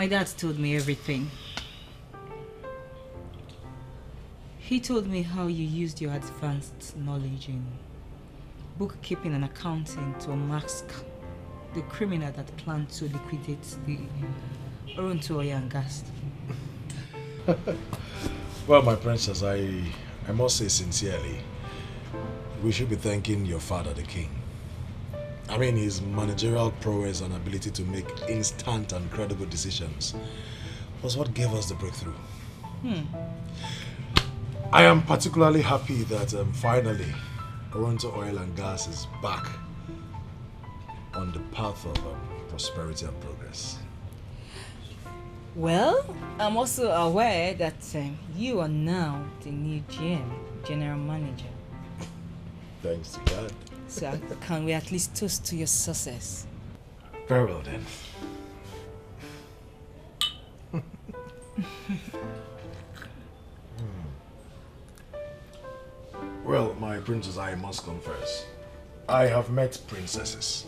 My dad told me everything. He told me how you used your advanced knowledge in bookkeeping and accounting to unmask the criminal that planned to liquidate the Oronto oil and gas. Well, my princess, I must say sincerely, we should be thanking your father, the king. I mean, his managerial prowess and ability to make instant and credible decisions was what gave us the breakthrough. I am particularly happy that finally Oronto Oil and Gas is back on the path of prosperity and progress. Well, I'm also aware that you are now the new general manager. Thanks to God. So can we at least toast to your success? Very well then. Well, my princess, I must confess, I have met princesses,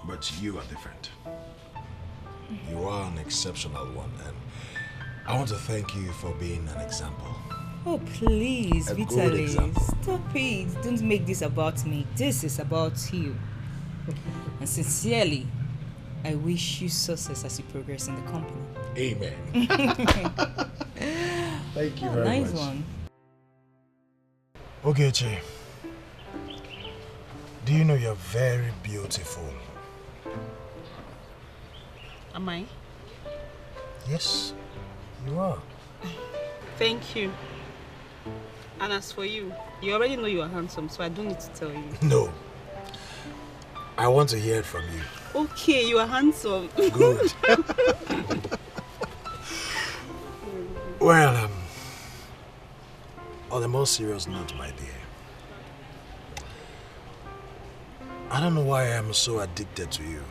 but you are different. You are an exceptional one, and I want to thank you for being an example. Oh, please, Vitalis, stop it. Don't make this about me. This is about you. And sincerely, I wish you success as you progress in the company. Amen. Thank you very nice much. Nice one. Ogechi, do you know you're very beautiful? Am I? Yes, you are. Thank you. And as for you, you already know you are handsome, so I don't need to tell you. No. I want to hear it from you. Okay, you are handsome. Good. Well, on a more serious note, my dear, I don't know why I'm so addicted to you.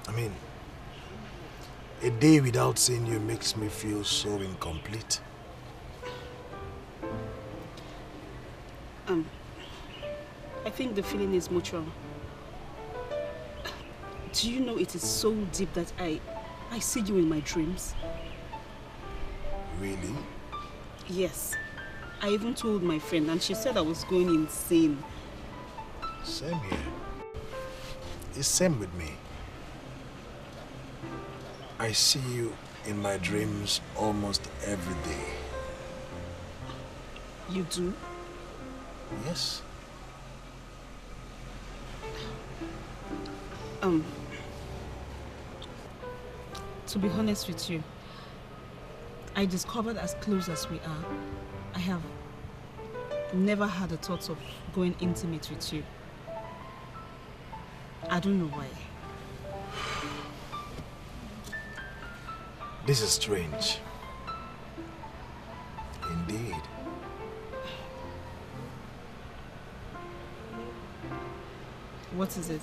I mean, a day without seeing you makes me feel so incomplete. I think the feeling is mutual. Do you know it is so deep that I see you in my dreams? Really? Yes. I even told my friend and she said I was going insane. Same here. It's same with me. I see you in my dreams almost every day. You do? Yes. To be honest with you, I discovered as close as we are, I have never had a thought of going intimate with you. I don't know why. This is strange. Indeed. What is it?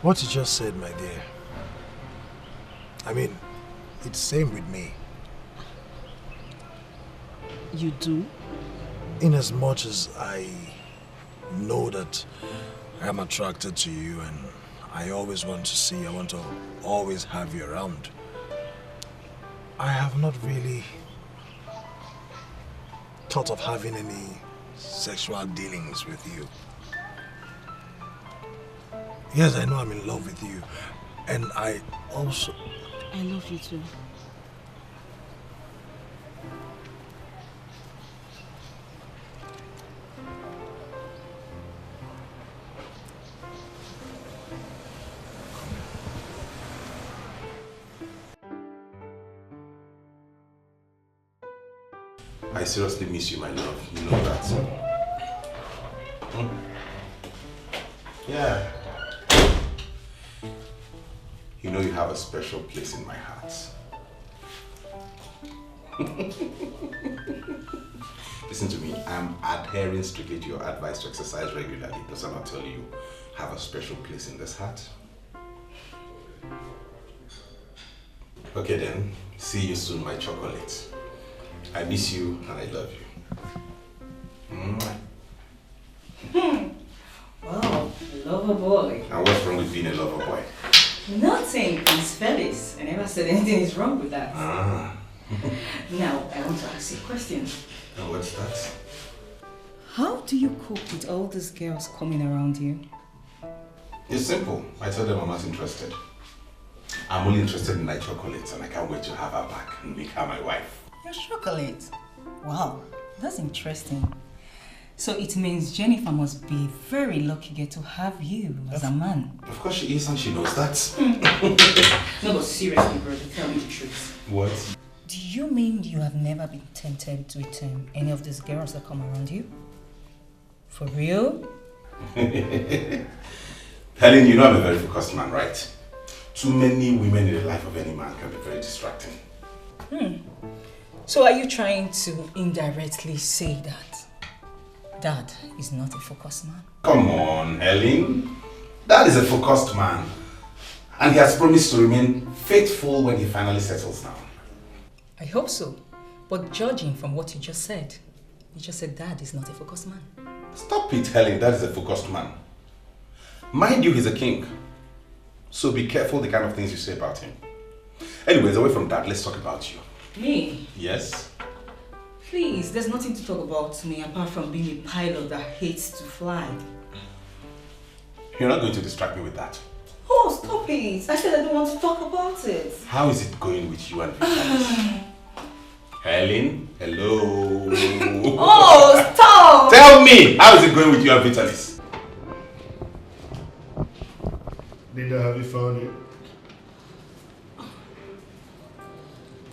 What you just said, my dear. I mean, it's same with me. You do? In as much as I know that I am attracted to you and I always want to see, I want to always have you around. I have not really thought of having any sexual dealings with you. Yes, I know I'm in love with you, and I also... I love you too. I seriously miss you, my love. You know that. Yeah. You know you have a special place in my heart. Listen to me. I'm adhering strictly to your advice to exercise regularly. Does I not tell you have a special place in this heart? Okay then. See you soon, my chocolate. I miss you and I love you. Wow, lover boy. And what's wrong with being a lover boy? Nothing, Prince Felix. I never said anything is wrong with that. Ah. Now, I want to ask you a question. Oh, what's that? How do you cope with all these girls coming around you? It's simple. I tell them I'm not interested. I'm only interested in my chocolates and I can't wait to have her back and make her my wife. Your chocolate? Wow, that's interesting. So it means Jennifer must be very lucky get to have you as a man. Of course she is and she knows that. No, but seriously, brother, tell me the truth. What? Do you mean you have never been tempted with any of these girls that come around you? For real? Helen, you know I'm a very focused man, right? Too many women in the life of any man can be very distracting. So are you trying to indirectly say that Dad is not a focused man? Come on, Helen. Dad is a focused man. And he has promised to remain faithful when he finally settles down. I hope so. But judging from what you just said Dad is not a focused man. Stop it, Helen. Dad is a focused man. Mind you, he's a king. So be careful the kind of things you say about him. Anyways, away from that, let's talk about you. Me? Yes? Please, there's nothing to talk about me apart from being a pilot that hates to fly. You're not going to distract me with that. Oh, stop it. I said I don't want to talk about it. How is it going with you and Vitalis? Helen? Hello? Oh, stop! Tell me! How is it going with you and Vitalis? Linda, have you found it?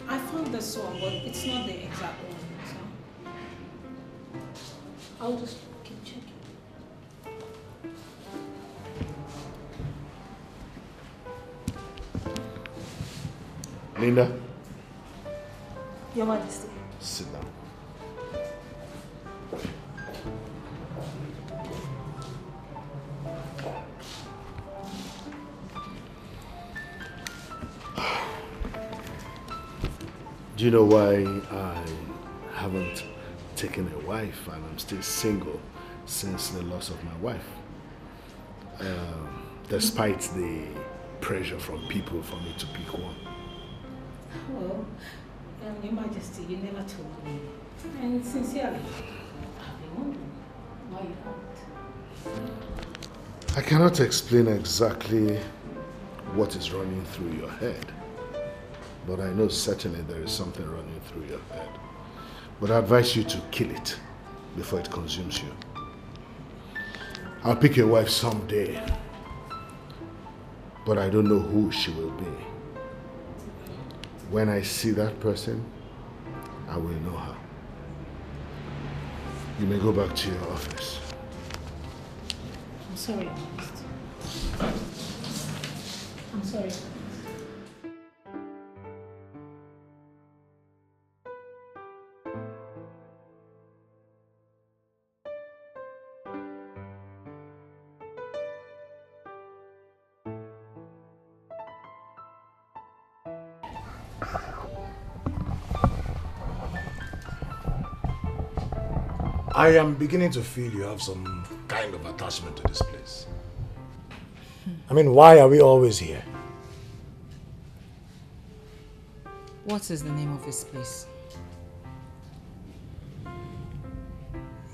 I found this one, but it's not the exact one. So I'll just keep checking. Linda? Your Majesty. Sit down. Do you know why I haven't taken a wife and I'm still single since the loss of my wife? Despite the pressure from people for me to pick one. Well, Your Majesty, you never told me. And sincerely, I've been wondering why you haven't. I cannot explain exactly what is running through your head. But I know certainly there is something running through your head. But I advise you to kill it before it consumes you. I'll pick a wife someday. But I don't know who she will be. When I see that person, I will know her. You may go back to your office. I'm sorry, Your Majesty. I'm sorry. I am beginning to feel you have some kind of attachment to this place. I mean, why are we always here? What is the name of this place?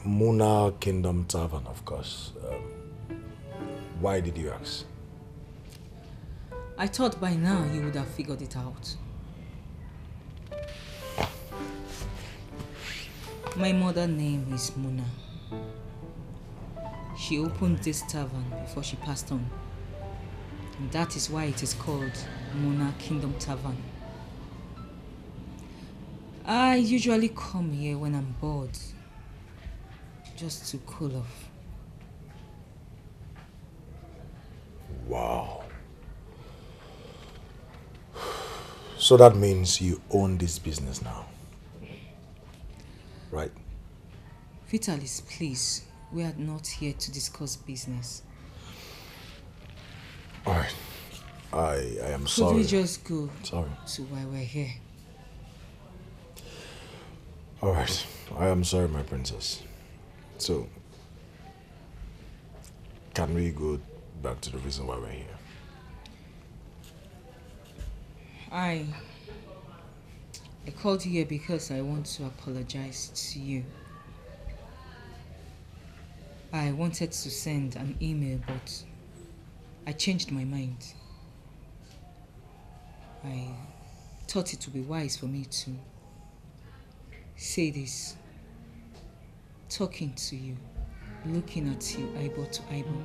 Muna Kingdom Tavern, of course. Why did you ask? I thought by now you would have figured it out. My mother's name is Muna. She opened this tavern before she passed on. And that is why it is called Muna Kingdom Tavern. I usually come here when I'm bored, just to cool off. Wow. So that means you own this business now, right? Vitalis, please. We are not here to discuss business. All right. I am sorry. Could we just go Sorry. to why we're here? All right. I am sorry, my princess. So, can we go back to the reason why we're here? I I called you here because I want to apologize to you. I wanted to send an email, but I changed my mind. I thought it would be wise for me to say this, talking to you, looking at you eyeball to eyeball.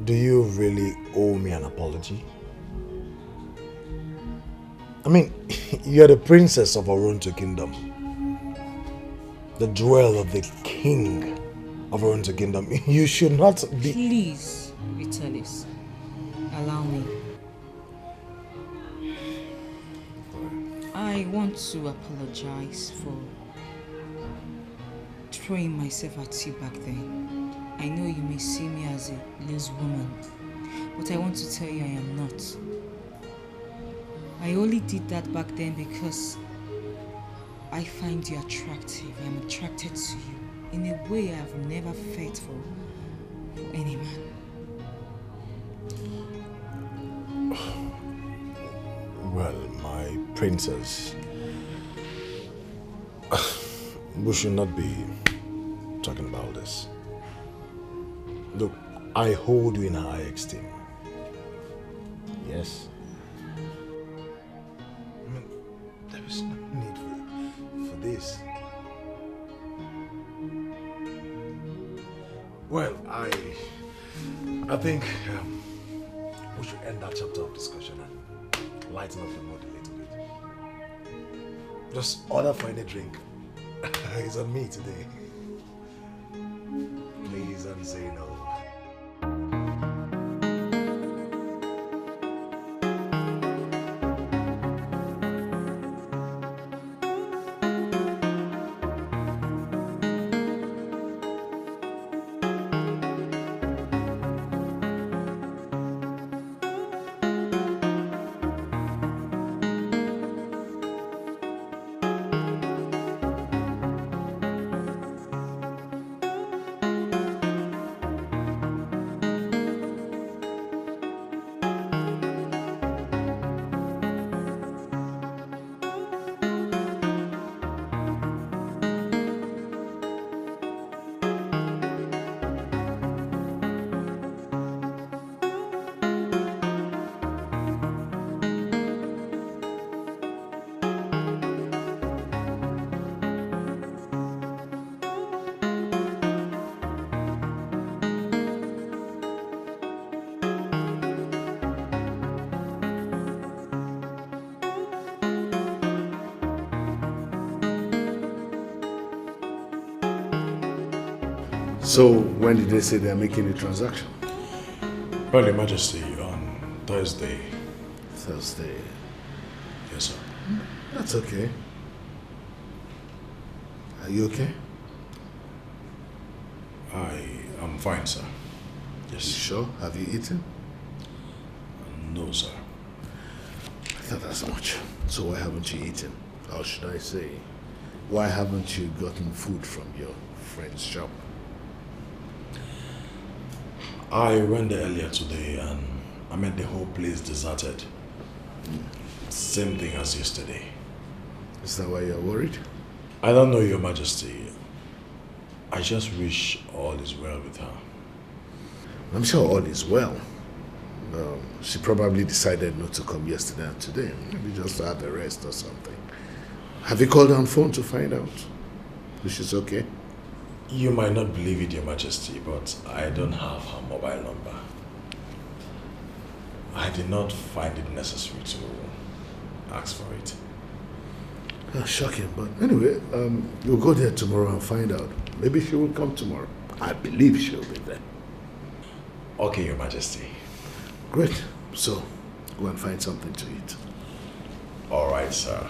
Do you really owe me an apology? I mean, you're the princess of Oronto Kingdom. The jewel of the king of Oronto Kingdom. You should not be... Please, Vitalis, allow me. I want to apologize for throwing myself at you back then. I know you may see me as a loose woman, but I want to tell you I am not. I only did that back then because I find you attractive. I'm attracted to you in a way I've never felt for any man. Well, my princess, we should not be talking about this. Look, I hold you in high esteem. Yes. I mean, there is no need for this. Well, I think we should end that chapter of discussion and lighten up the mood a little bit. Just order for any drink. It's on me today. Please don't say no. So, when did they say they're making the transaction? Well, Your Majesty, on Thursday. Thursday. Yes, sir. That's okay. Are you okay? I am fine, sir. You Yes. sure? Have you eaten? No, sir. I thought as much. So why haven't you eaten? Or should I say, why haven't you gotten food from your friend's shop? I went there earlier today and I met the whole place deserted. Same thing as yesterday. Is that why you're worried? I don't know, Your Majesty. I just wish all is well with her. I'm sure all is well. She probably decided not to come yesterday and today. Maybe just to have a rest or something. Have you called her on phone to find out if she's okay? You might not believe it, Your Majesty, but I don't have her mobile number. I did not find it necessary to ask for it. Shocking, but anyway, you'll go there tomorrow and find out. Maybe she will come tomorrow. I believe she'll be there. Okay, Your Majesty. Great. So, go and find something to eat. All right, sir.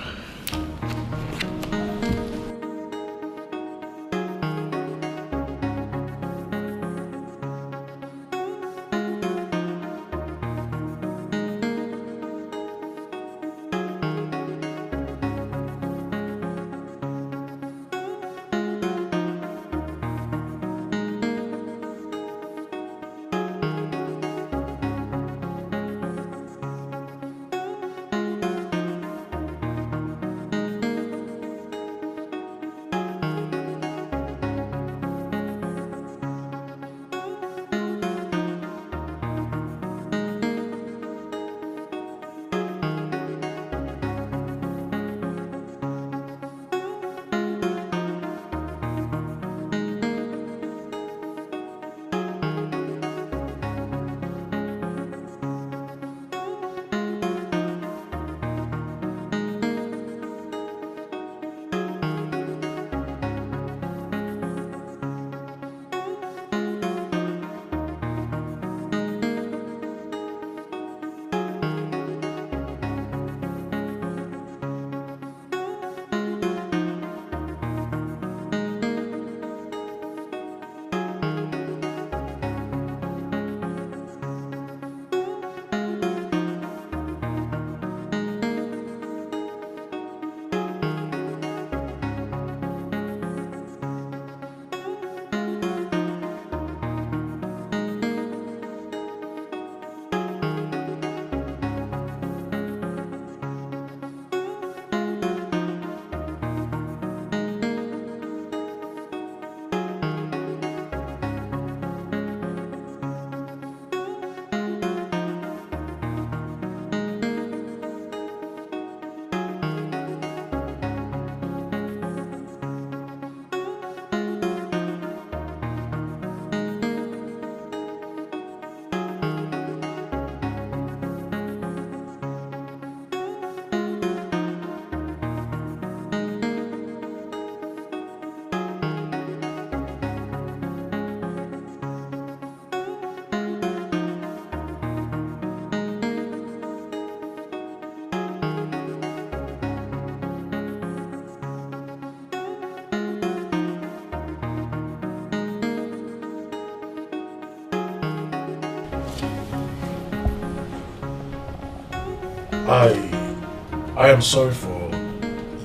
I am sorry for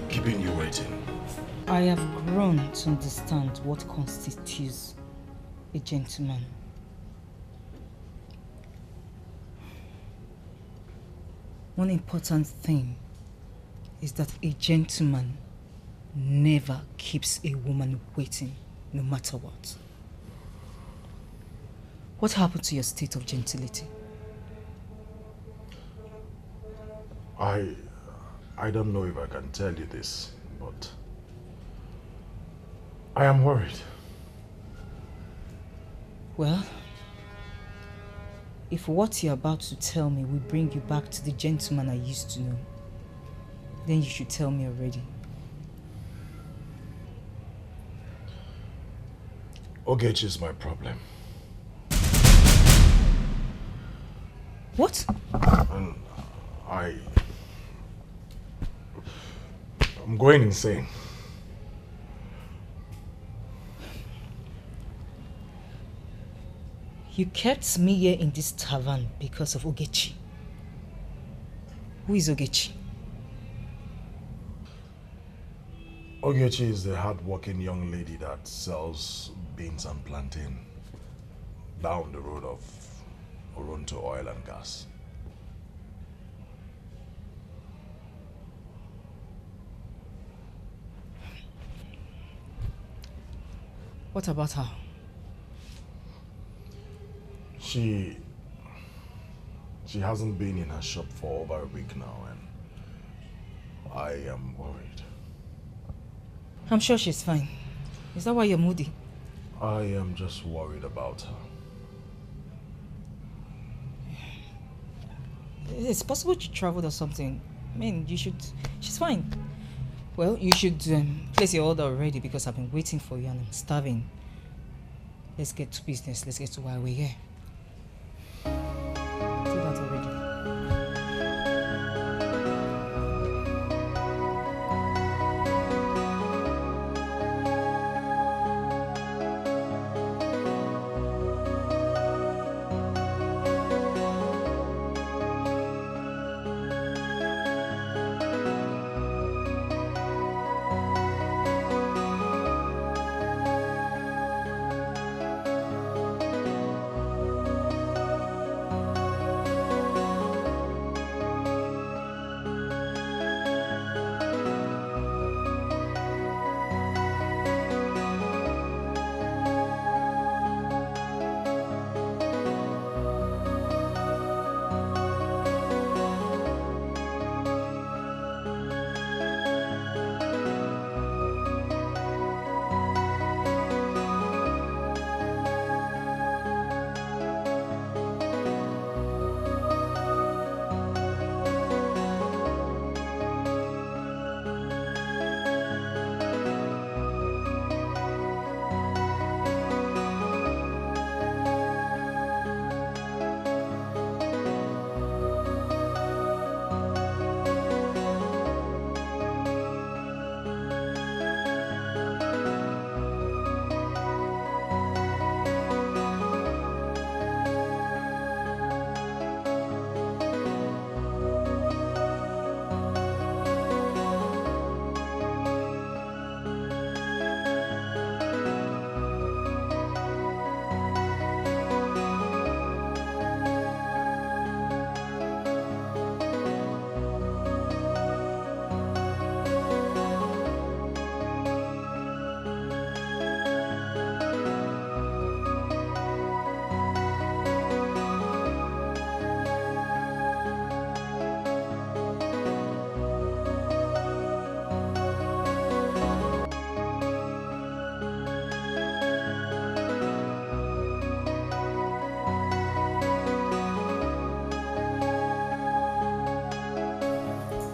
keeping you waiting. I have grown to understand what constitutes a gentleman. One important thing is that a gentleman never keeps a woman waiting, no matter what. What happened to your state of gentility? I don't know if I can tell you this, but I am worried. Well, if what you're about to tell me will bring you back to the gentleman I used to know, then you should tell me already. Ogechi is my problem. What? And I'm going insane. You kept me here in this tavern because of Ogechi. Who is Ogechi? Ogechi is the hard-working young lady that sells beans and plantain down the road of Oronto Oil and Gas. What about her? She hasn't been in her shop for over a week now, and I am worried. I'm sure she's fine. Is that why you're moody? I am just worried about her. It's possible she traveled or something. I mean, she's fine. Well, you should place your order already because I've been waiting for you and I'm starving. Let's get to business. Let's get to why we're here. Do that already.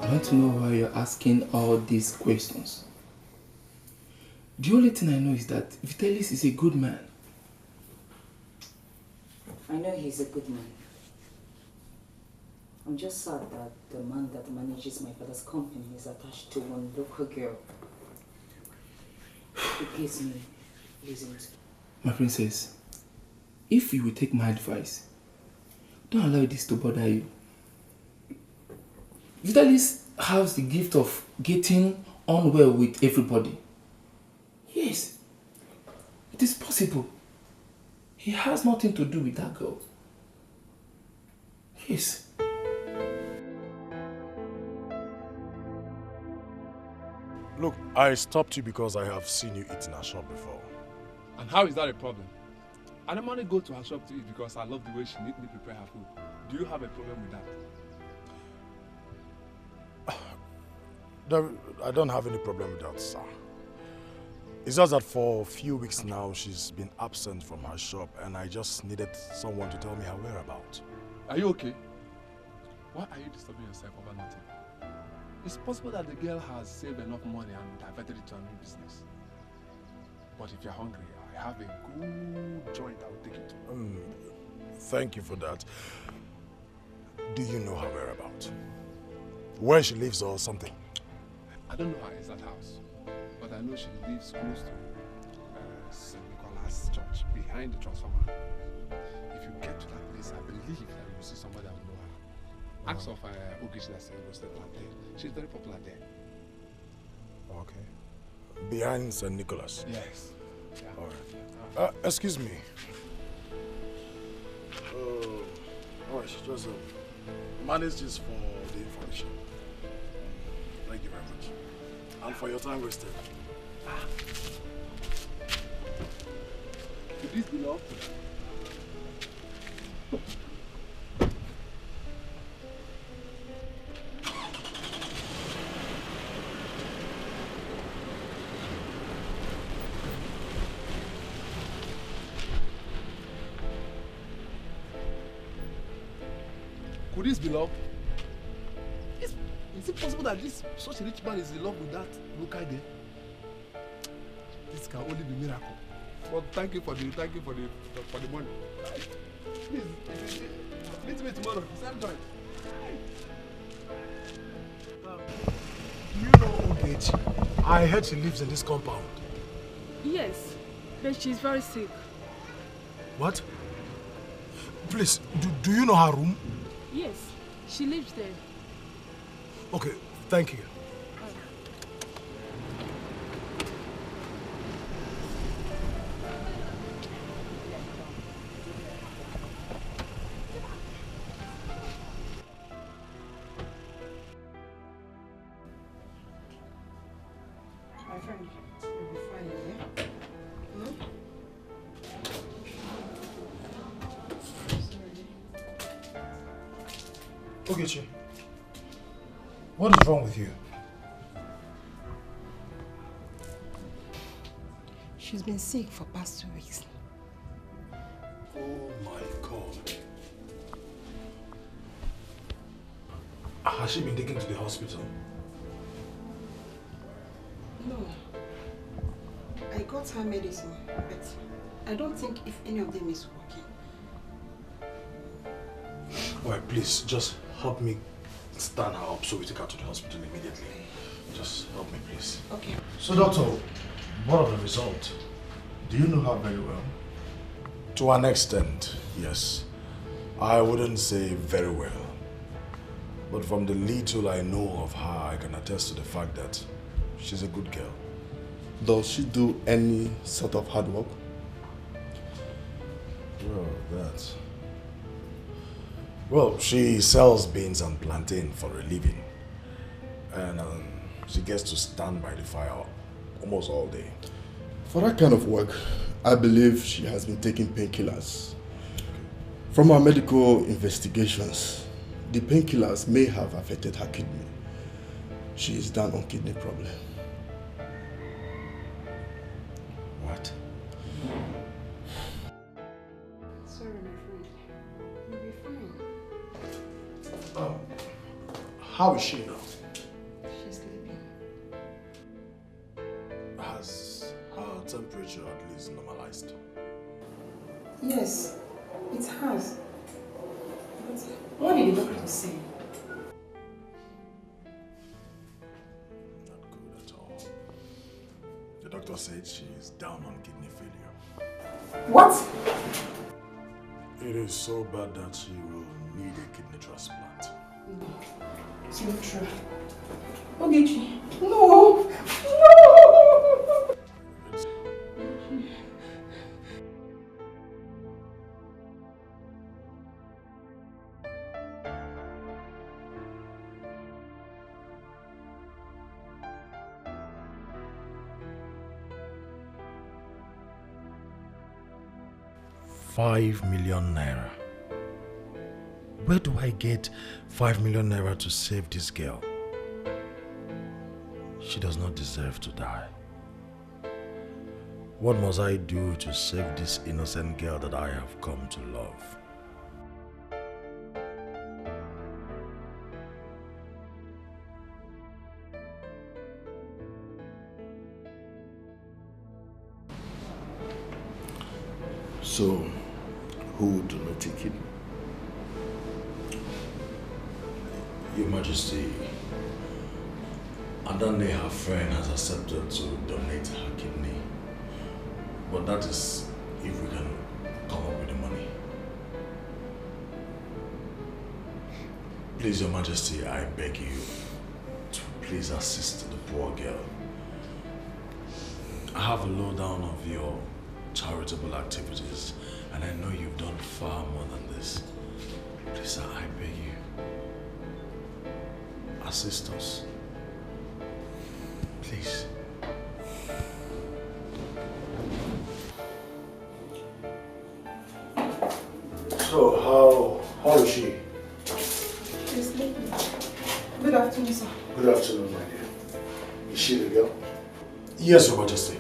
I want to know why you're asking all these questions. The only thing I know is that Vitalis is a good man. I know he's a good man. I'm just sad that the man that manages my father's company is attached to one local girl. It gives me reasons. My princess, if you will take my advice, don't allow this to bother you. Vitalis has the gift of getting on well with everybody. Yes, it is possible. He has nothing to do with that girl. Yes. Look, I stopped you because I have seen you eat in our shop before. And how is that a problem? I normally go to her shop to eat because I love the way she neatly prepare her food. Do you have a problem with that? I don't have any problem with that, sir. It's just that for a few weeks now, she's been absent from her shop and I just needed someone to tell me her whereabouts. Are you okay? Why are you disturbing yourself over nothing? It's possible that the girl has saved enough money and diverted it to a new business. But if you're hungry, I have a good joint I will take you to. Thank you for that. Do you know her whereabouts? Where she lives or something? I don't know her exact house, but I know she lives close to St. Nicholas Church, behind the transformer. If you get to that place, I believe that you will see somebody that will know her. Ask of Ugezu that's roasted plantain. She's very popular there. Okay. Behind St. Nicholas? Yes. Yeah. All right. Excuse me. All right, just manage this for the information. Thank you very much. And for your time wasted. Could this be love? Could this be love? Is it possible that such a rich man is in love with that local girl? This can only be miracle. But thank you for the money. Please, meet me tomorrow. Same joint. Do you know Ugezu? I heard she lives in this compound. Yes, but she's very sick. What? Please, do you know her room? Yes, she lives there. Okay, thank you. My friend, you'll be fine, yeah? Ugezu, what is wrong with you? She's been sick for past 2 weeks. Oh my God. Has she been taken to the hospital? No. I got her medicine, but I don't think if any of them is working. Alright, please, just help me stand her up so we take her to the hospital immediately. Just help me, please. Okay. So, doctor, what are the results? Do you know her very well? To an extent, yes. I wouldn't say very well. But from the little I know of her, I can attest to the fact that she's a good girl. Does she do any sort of hard work? Well, she sells beans and plantain for a living. And she gets to stand by the fire almost all day. For that kind of work, I believe she has been taking painkillers. From our medical investigations, the painkillers may have affected her kidney. She is down on kidney problem. What? Sorry, my friend. You'll be fine. How is she now? She's sleeping. Has her temperature at least normalized? Yes, it has. But what did the doctor say? Not good at all. The doctor said she is down on kidney failure. What? It is so bad that she will need a kidney transplant. It's not true. Ogechi. No! No! 5 million naira. Where do I get 5 million naira to save this girl? She does not deserve to die. What must I do to save this innocent girl that I have come to love? So, who would donate a kidney? Your Majesty, Adane, her friend, has accepted to donate her kidney. But that is if we can come up with the money. Please, Your Majesty, I beg you to please assist the poor girl. I have a lowdown of your charitable activities, and I know you've done far more than this. Please, sir, I beg you. Assist us. Please. So, how is she? She's sleeping. Good afternoon, sir. Good afternoon, my dear. Is she the girl? Yes, Your Majesty.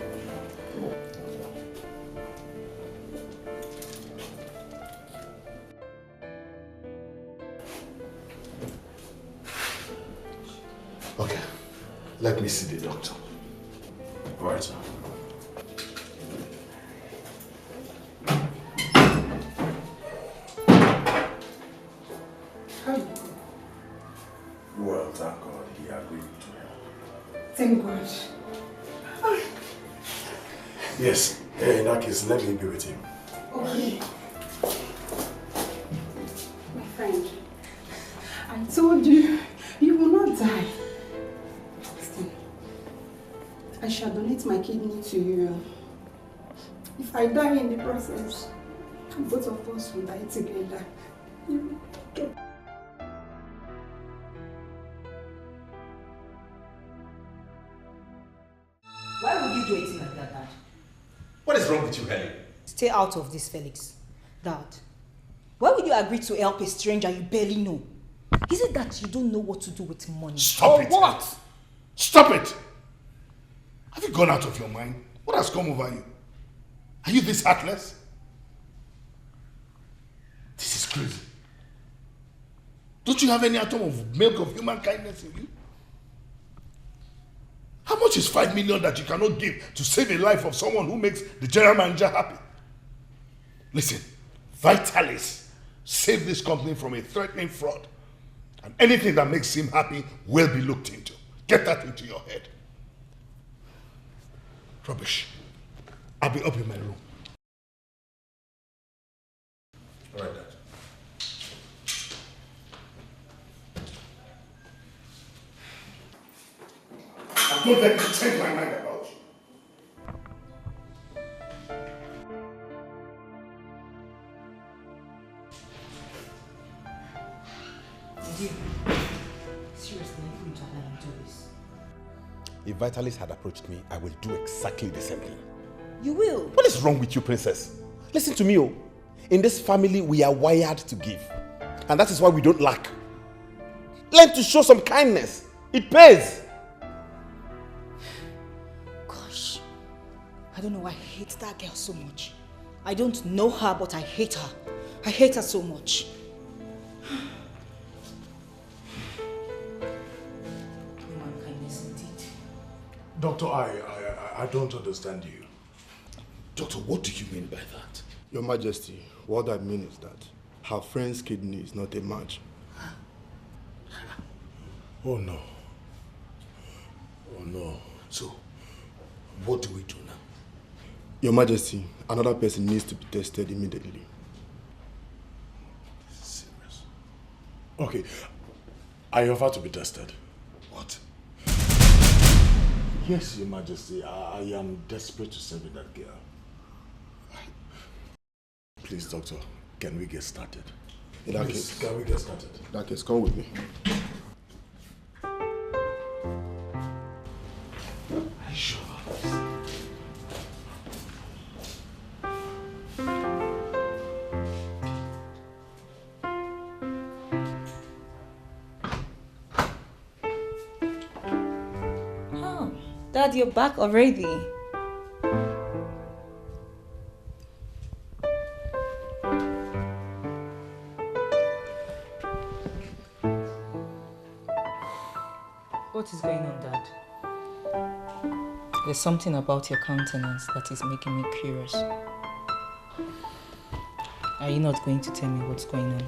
Okay, let me see the doctor. All right, sir. Well, thank God he agreed to help. Thank God. Yes, in that case, let me be with him. Okay. My friend, I told you, you will not die. Listen, I shall donate my kidney to you. If I die in the process, both of us will die together. Why would you do it like that, Dad? What is wrong with you, Helen? Stay out of this, Felix. Dad, why would you agree to help a stranger you barely know? Is it that you don't know what to do with money? Stop it! What? Stop it! Have you gone out of your mind? What has come over you? Are you this heartless? This is crazy. Don't you have any atom of milk of human kindness in you? How much is 5 million that you cannot give to save a life of someone who makes the general manager happy? Listen, Vitalis saved this company from a threatening fraud. And anything that makes him happy will be looked into. Get that into your head. Rubbish. I'll be up in my room. All right, Dad. And don't let me change my mind about you. Did you? Seriously, are you going to allow him do this? If Vitalis had approached me, I will do exactly the same thing. You will? What is wrong with you, princess? Listen to me, oh. In this family, we are wired to give. And that is why we don't lack. Learn to show some kindness. It pays. Gosh, I don't know why I hate that girl so much. I don't know her, but I hate her. I hate her so much. Human kindness indeed. Doctor, I don't understand you. Doctor, what do you mean by that? Your Majesty, what I mean is that her friend's kidney is not a match. Oh no. Oh no. So, what do we do now? Your Majesty, another person needs to be tested immediately. Serious. Okay. I offer to be tested. What? Yes, Your Majesty. I am desperate to serve with that girl. Please, Doctor, can we get started? In that case, Can we get started? in that case, come with me. Are you sure about this? Oh, Dad, you're back already. What is going on, Dad? There's something about your countenance that is making me curious. Are you not going to tell me what's going on?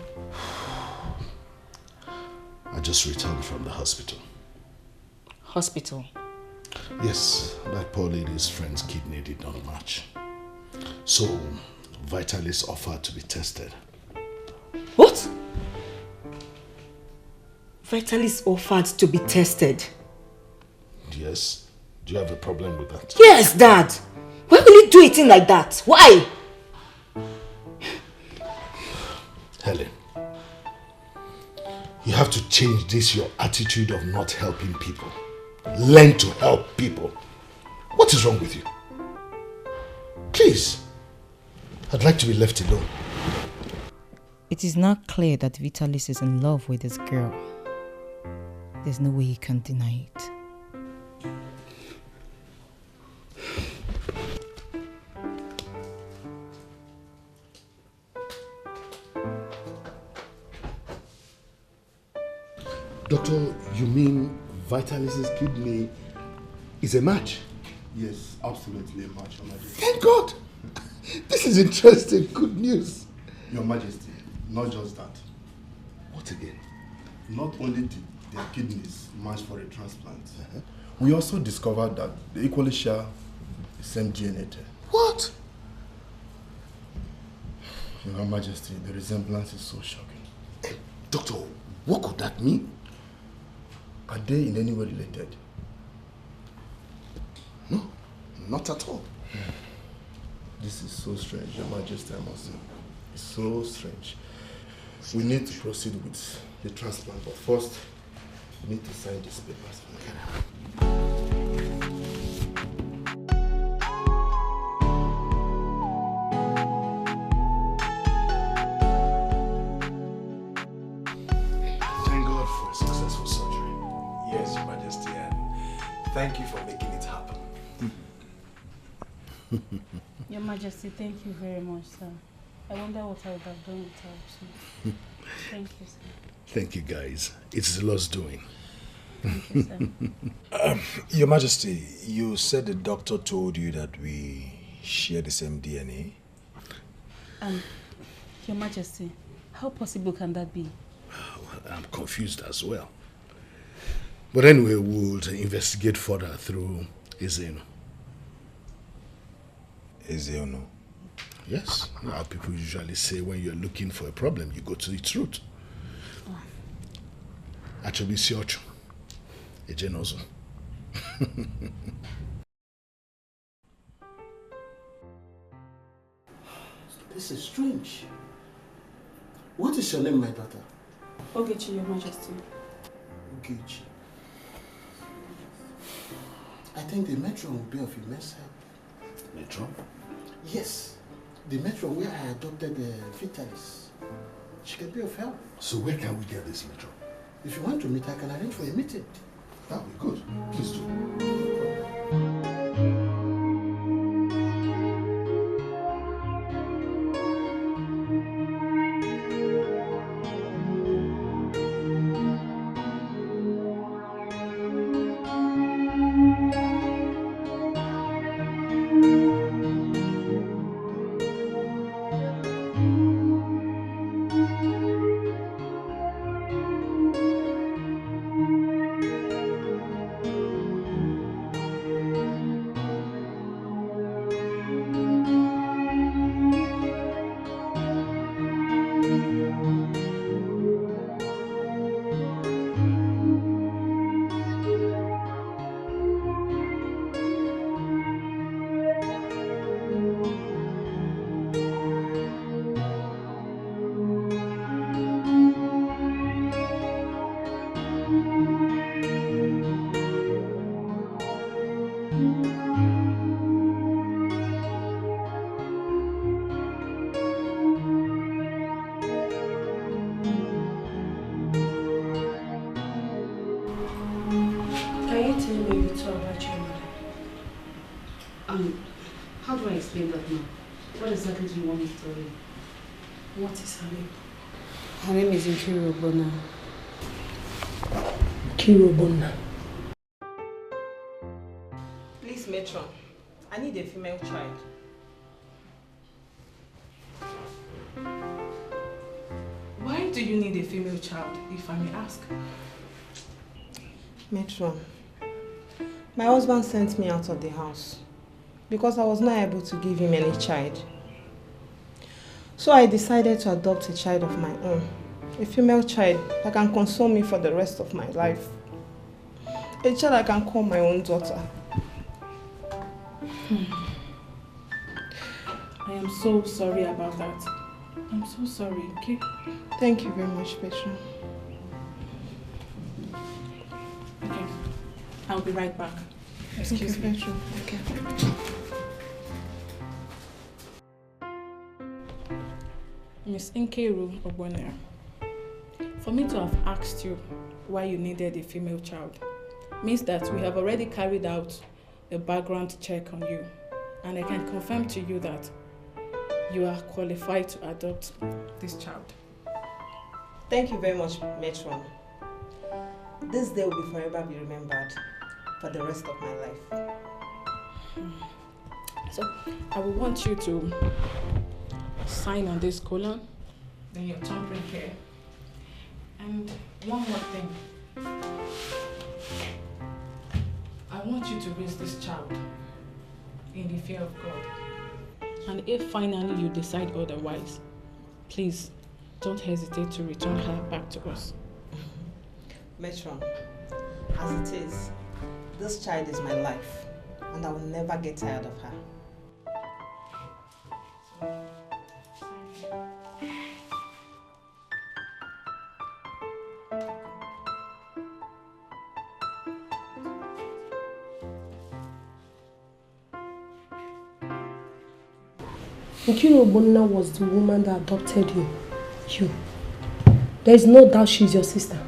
I just returned from the hospital. Hospital? Yes, that poor lady's friend's kidney did not match. So, Vitalis offered to be tested. What? Vitalis offered to be tested. Yes? Do you have a problem with that? Yes, Dad. Why will you do a thing like that? Why? Helen, you have to change this, your attitude of not helping people. Learn to help people. What is wrong with you? Please, I'd like to be left alone. It is now clear that Vitalis is in love with this girl. There's no way he can deny it. Doctor, you mean Vitalis' kidney is a match? Yes, absolutely a match, Your Majesty. Thank God! This is interesting. Good news. Your Majesty, not just that. What again? Not only did their kidneys match for a transplant, we also discovered that they equally share the same DNA type. What? Your Majesty, the resemblance is so shocking. Hey, doctor, what could that mean? Are they in any way related? No, not at all. This is so strange, Your Majesty, I must say. It's so strange. We need to proceed with the transplant, but first, we need to sign these papers. Thank God for a successful surgery. Yes, Your Majesty, and thank you for making it happen. Your Majesty, thank you very much, sir. I wonder what I would have done without you. Thank you, sir. Thank you, guys. It's the Lord's doing. Thank you, sir. Your Majesty, you said the doctor told you that we share the same DNA? Your Majesty, how possible can that be? Well, I'm confused as well. But anyway, we'll investigate further through Ezeno. Ezeno? Yes. Now people usually say when you're looking for a problem, you go to its root. Actually, it's your Ejenozo. This is strange. What is your name, my daughter? Ogechi, Your Majesty. Ugezu. I think the matron will be of immense help. Matron? Yes, the matron where I adopted Vitalis. She can be of help. So where can we get this matron? If you want to meet, I can arrange for a meeting. That would be good. Please do. know you two about your mother. How do I explain that now? What exactly do you want me to tell you? What is her name? Her name is Nkiru Ogbonna. Nkiru Ogbonna. Please, matron, I need a female child. Why do you need a female child, if I may ask? Matron, my husband sent me out of the house because I was not able to give him any child. So I decided to adopt a child of my own, a female child that can console me for the rest of my life. A child I can call my own daughter. I am so sorry about that. I'm so sorry, okay? Thank you very much, Petra. Okay, I'll be right back. Excuse me, Petra. Okay. Miss Nkiru Ogbonna, for me to have asked you why you needed a female child means that we have already carried out a background check on you, and I can confirm to you that you are qualified to adopt this child. Thank you very much, Matron. This day will forever be remembered for the rest of my life. So, I will want you to sign on this column, then your thumbprint here. And one more thing. I want you to raise this child in the fear of God. And if finally you decide otherwise, please don't hesitate to return her back to us. Matron, as it is, this child is my life, and I will never get tired of her. Nkiru Ogbonna was the woman that adopted you. There is no doubt she's your sister.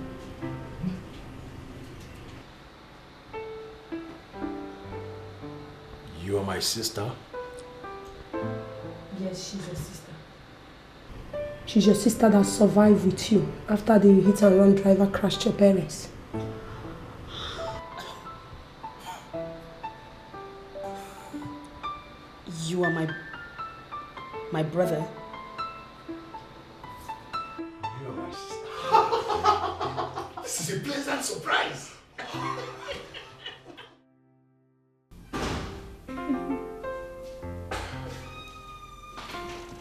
You are my sister? Yes, she's your sister. She's your sister that survived with you after the hit-and-run driver crashed your parents. You are my brother. You are my sister. This is a pleasant surprise.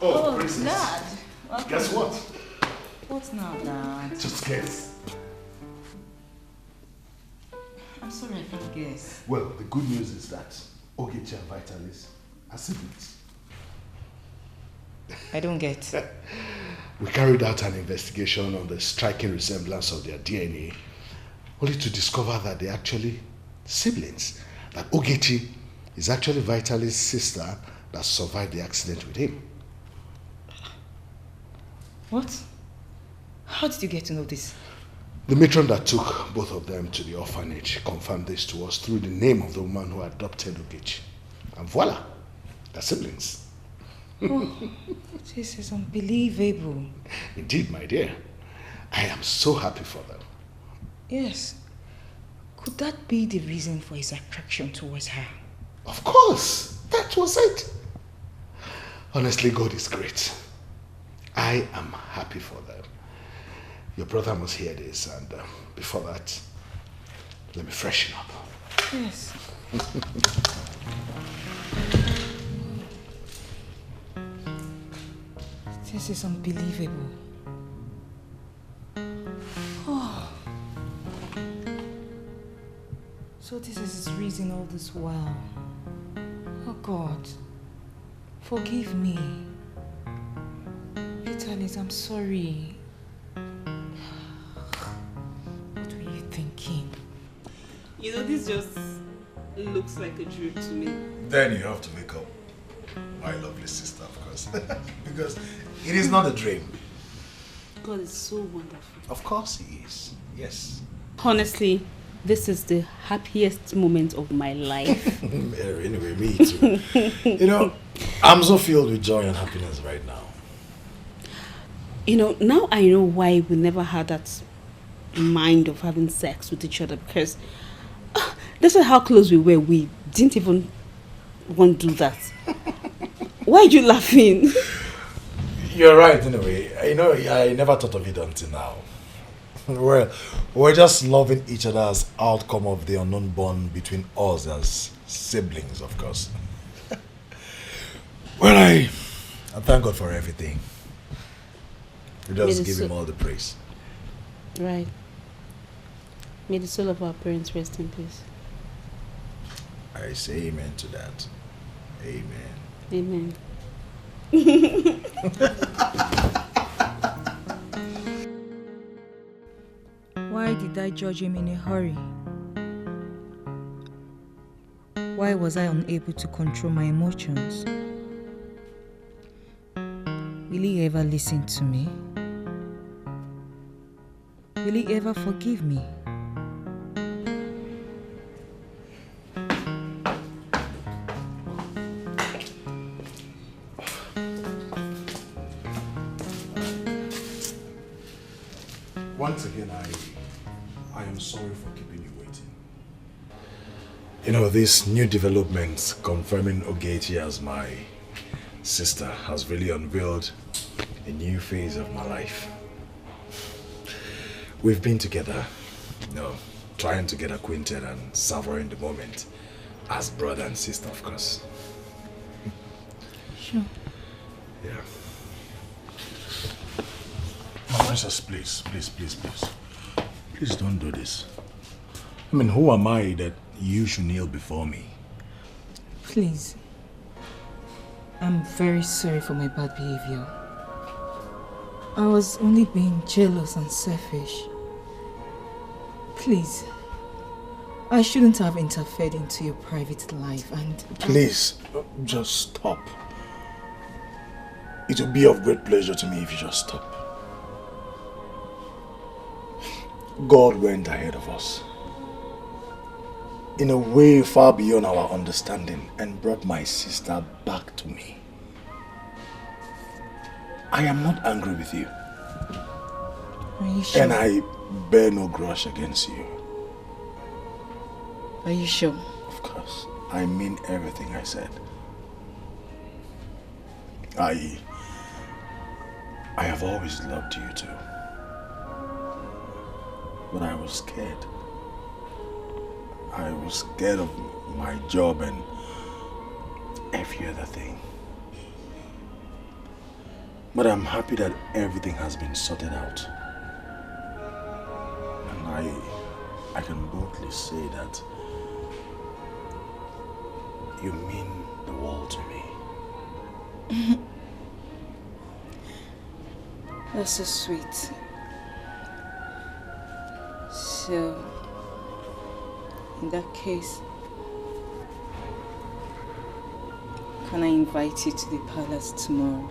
Oh, princess. Dad. Guess what? What now, Dad? Just guess. I'm sorry, I can't guess. Well, the good news is that Ogechi and Vitalis are siblings. I don't get. We carried out an investigation on the striking resemblance of their DNA, only to discover that they're actually siblings. That Ogechi is actually Vitalis' sister that survived the accident with him. What? How did you get to know this? The matron that took both of them to the orphanage confirmed this to us through the name of the woman who adopted Ogechi. And voila, they're siblings. Oh, this is unbelievable. Indeed, my dear. I am so happy for them. Yes. Could that be the reason for his attraction towards her? Of course, that was it. Honestly, God is great. I am happy for them. Your brother must hear this, and before that, let me freshen up. Yes. This is unbelievable. Oh. So this is his reason all this while. Oh God, forgive me. Vitalis, I'm sorry. What were you thinking? You know, this just looks like a dream to me. Then you have to wake up, my lovely sister, of course. Because it is not a dream. God is so wonderful. Of course he is. Yes. Honestly, This is the happiest moment of my life. Anyway, me too. You know, I'm so filled with joy and happiness right now. You know, now I know why we never had that mind of having sex with each other, because that's how close we were. We didn't even want to do that. Why are you laughing? You're right, anyway. You know, I never thought of it until now. We're just loving each other as outcome of the unknown bond between us as siblings, of course. Well, I thank God for everything. We just give him all the praise. Right. May the soul of our parents rest in peace. I say amen to that. Amen. Amen. Why did I judge him in a hurry? Why was I unable to control my emotions? Will he ever listen to me? Will he ever forgive me? Once again, I am sorry for keeping you waiting. You know, this new development confirming Ogechi as my sister has really unveiled a new phase of my life. We've been together, you know, trying to get acquainted and savoring the moment as brother and sister, of course. Sure. Yeah. Princess, please. Please don't do this. I mean, who am I that you should kneel before me? Please. I'm very sorry for my bad behavior. I was only being jealous and selfish. Please. I shouldn't have interfered into your private life and... Please, just stop. It will be of great pleasure to me if you just stop. God went ahead of us in a way far beyond our understanding and brought my sister back to me. I am not angry with you. Are you sure? And I bear no grudge against you. Are you sure? Of course. I mean everything I said. I have always loved you too. But I was scared. I was scared of my job and every other thing. But I'm happy that everything has been sorted out. And I can boldly say that you mean the world to me. That's so sweet. So, in that case, can I invite you to the palace tomorrow?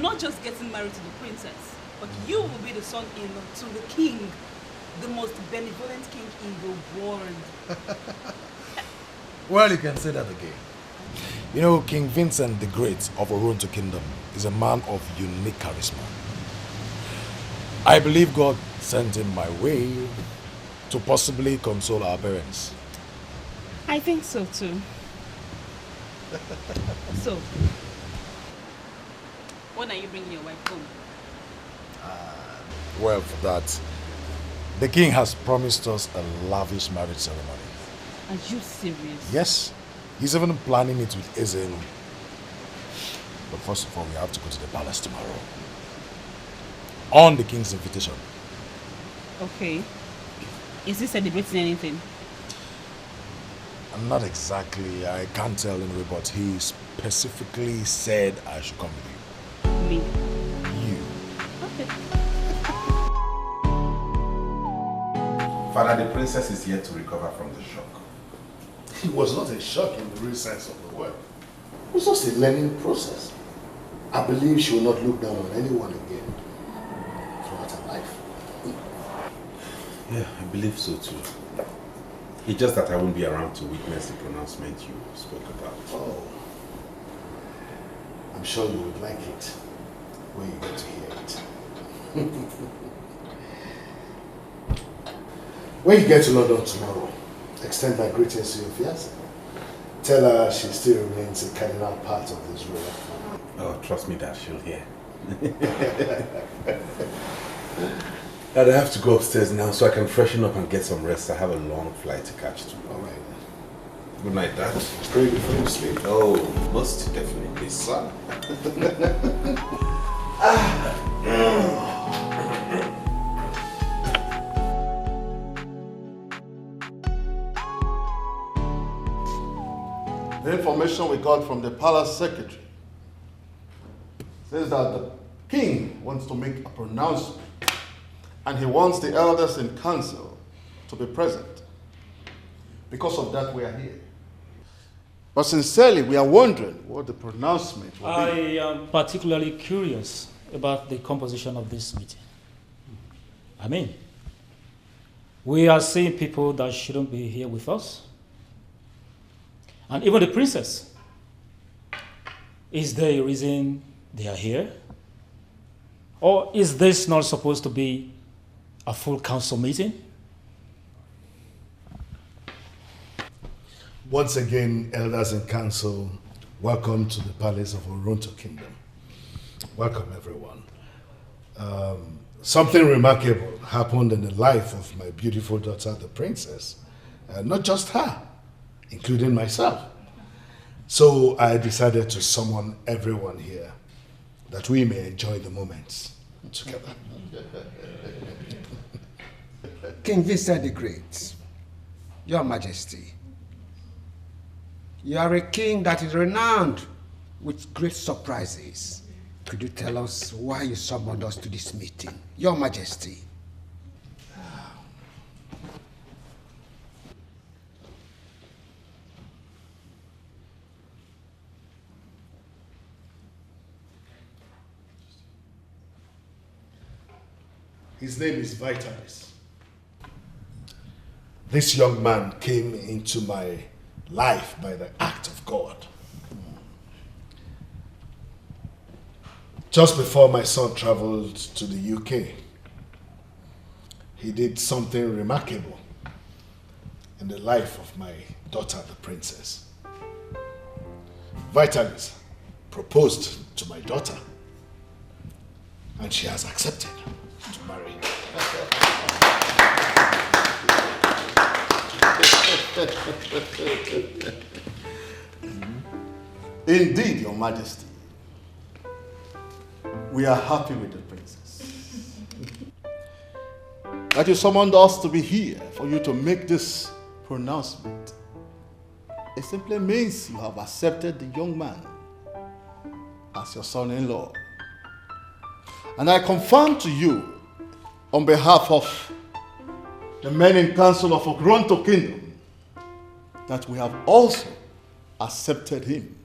not just getting married to the princess, but you will be the son-in-law to the king, the most benevolent king in the world. Well, you can say that again. You know, King Vincent the Great of Oronto Kingdom is a man of unique charisma. I believe God sent him my way to possibly console our parents. I think so too. So, when are you bringing your wife home? Well, for that, the king has promised us a lavish marriage ceremony. Are you serious? Yes, he's even planning it with Ebinum. But first of all, we have to go to the palace tomorrow. On the king's invitation. Okay. Is he celebrating anything? Not exactly. I can't tell anyway, but he specifically said I should come with you. Me? You. Okay. Father, the princess is yet to recover from the shock. It was not a shock in the real sense of the word. It was just a learning process. I believe she will not look down on anyone again throughout her life. Yeah, I believe so too. It's just that I won't be around to witness the pronouncement you spoke about. Oh. I'm sure you would like it when you get to hear it. When you get to London tomorrow, extend my greetings to your fiancée. Tell her she still remains a cardinal part of this royal family. Oh, trust me that she'll hear. And I have to go upstairs now so I can freshen up and get some rest. I have a long flight to catch tomorrow. All right. Good night, Dad. Pray before you sleep. Oh, most definitely, son. The information we got from the palace secretary says that the king wants to make a pronouncement and he wants the elders in council to be present. Because of that, we are here. But sincerely, we are wondering what the pronouncement will be. I am particularly curious about the composition of this meeting. I mean, we are seeing people that shouldn't be here with us. And even the princess. Is there a reason they are here? Or is this not supposed to be a full council meeting? Once again, elders in council, welcome to the palace of Oronto Kingdom. Welcome, everyone. Something remarkable happened in the life of my beautiful daughter, the princess. Not just her, including myself. So I decided to summon everyone here that we may enjoy the moments together. King Vincent the Great, Your Majesty, you are a king that is renowned with great surprises. Could you tell us why you summoned us to this meeting, Your Majesty? His name is Vitalis. This young man came into my life by the act of God. Just before my son traveled to the UK, he did something remarkable in the life of my daughter, the princess. Vitalis proposed to my daughter, and she has accepted to marry. Indeed, Your Majesty, we are happy with the princess. That you summoned us to be here for you to make this pronouncement. It simply means you have accepted the young man as your son-in-law. And I confirm to you, on behalf of the men in council of Oronto Kingdom, that we have also accepted him.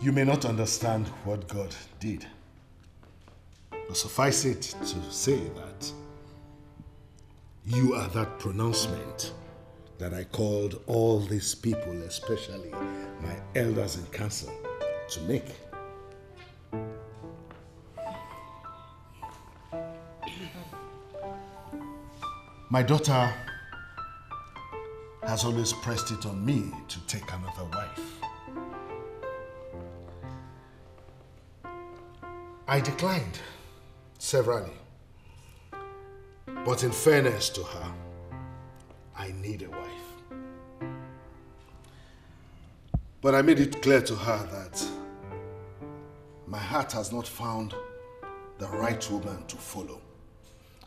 You may not understand what God did, but suffice it to say that you are that pronouncement that I called all these people, especially my elders in council, to make. My daughter has always pressed it on me to take another wife. I declined severally, but in fairness to her, I need a wife. But I made it clear to her that my heart has not found the right woman to follow,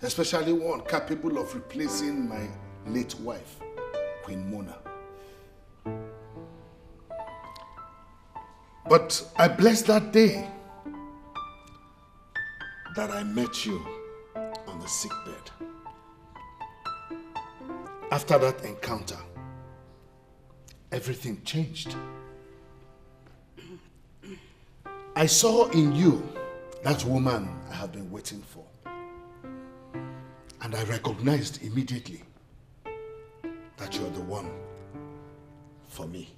especially one capable of replacing my late wife, Queen Mona. But I bless that day that I met you on the sickbed. After that encounter, everything changed. I saw in you that woman I have been waiting for. And I recognized immediately that you're the one for me.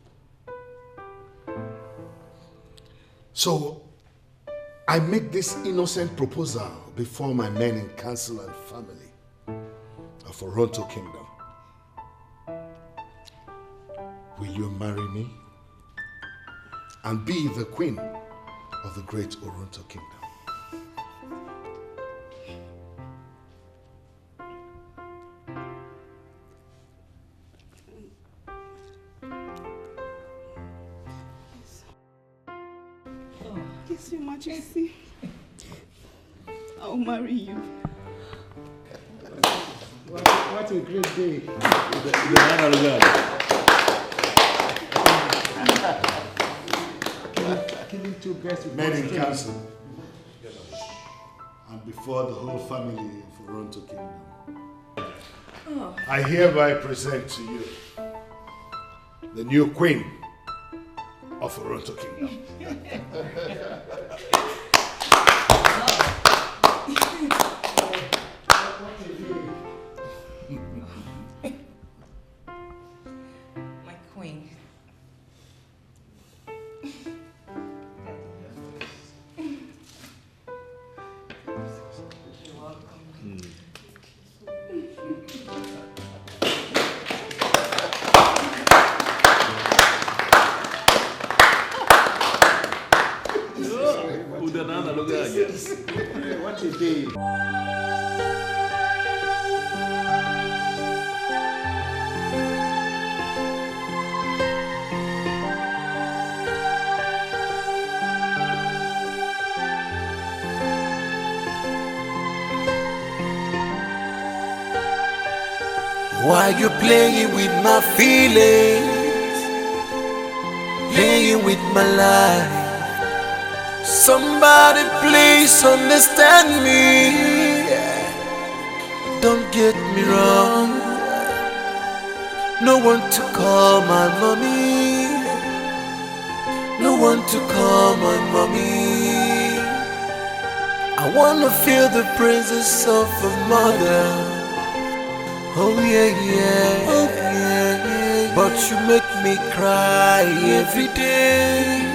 So I make this innocent proposal before my men in council and family of Oronto Kingdom. Will you marry me and be the queen of the great Oronto Kingdom? Yes, Your Majesty. I'll marry you. What a great day. Killing two birds with Men one in stone. council and before the whole family of Oronto Kingdom. Oh. I hereby present to you the new queen of Oronto Kingdom. My queen. You're welcome. What a day. Why you playing with my feelings, playing with my life? Somebody please understand me. Don't get me wrong, no one to call my mommy, no one to call my mommy. I wanna feel the presence of a mother. Oh yeah, yeah, oh yeah, yeah. But you make me cry every day.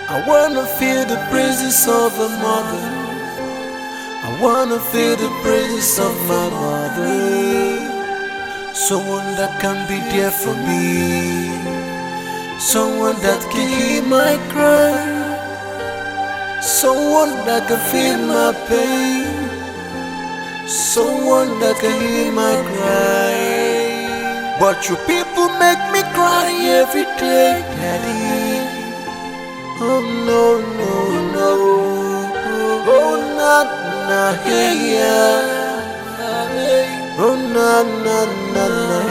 I wanna feel the presence of a mother. I wanna feel the presence of my mother. Someone that can be there for me, someone that can hear my cry, someone that can feel my pain, someone that can hear my cry. But you people make me cry every day, Daddy. Oh no, no, no. Oh na na, hey yeah. Oh na na na na.